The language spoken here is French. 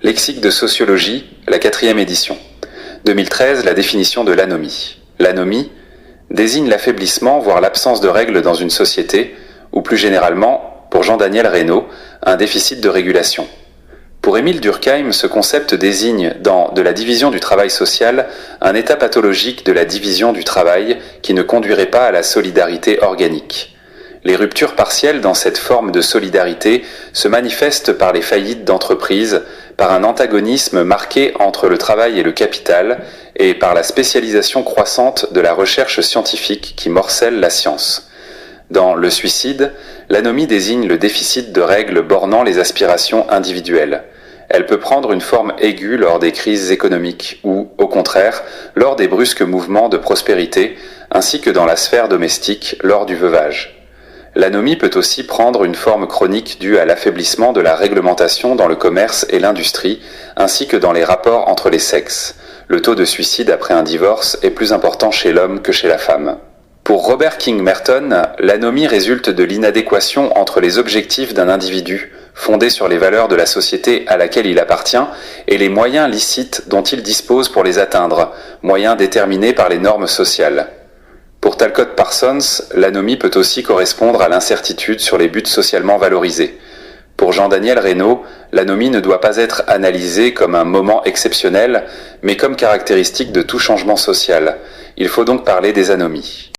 Lexique de sociologie, la 4e édition. 2013, la définition de l'anomie. L'anomie désigne l'affaiblissement, voire l'absence de règles dans une société, ou plus généralement, pour Jean-Daniel Reynaud, un déficit de régulation. Pour Émile Durkheim, ce concept désigne, dans De la division du travail social, un état pathologique de la division du travail qui ne conduirait pas à la solidarité organique. Les ruptures partielles dans cette forme de solidarité se manifestent par les faillites d'entreprises, par un antagonisme marqué entre le travail et le capital, et par la spécialisation croissante de la recherche scientifique qui morcelle la science. Dans Le suicide, l'anomie désigne le déficit de règles bornant les aspirations individuelles. Elle peut prendre une forme aiguë lors des crises économiques ou, au contraire, lors des brusques mouvements de prospérité, ainsi que dans la sphère domestique lors du veuvage. L'anomie peut aussi prendre une forme chronique due à l'affaiblissement de la réglementation dans le commerce et l'industrie, ainsi que dans les rapports entre les sexes. Le taux de suicide après un divorce est plus important chez l'homme que chez la femme. Pour Robert King Merton, l'anomie résulte de l'inadéquation entre les objectifs d'un individu, fondés sur les valeurs de la société à laquelle il appartient, et les moyens licites dont il dispose pour les atteindre, moyens déterminés par les normes sociales. Pour Talcott Parsons, l'anomie peut aussi correspondre à l'incertitude sur les buts socialement valorisés. Pour Jean-Daniel Reynaud, l'anomie ne doit pas être analysée comme un moment exceptionnel, mais comme caractéristique de tout changement social. Il faut donc parler des anomies.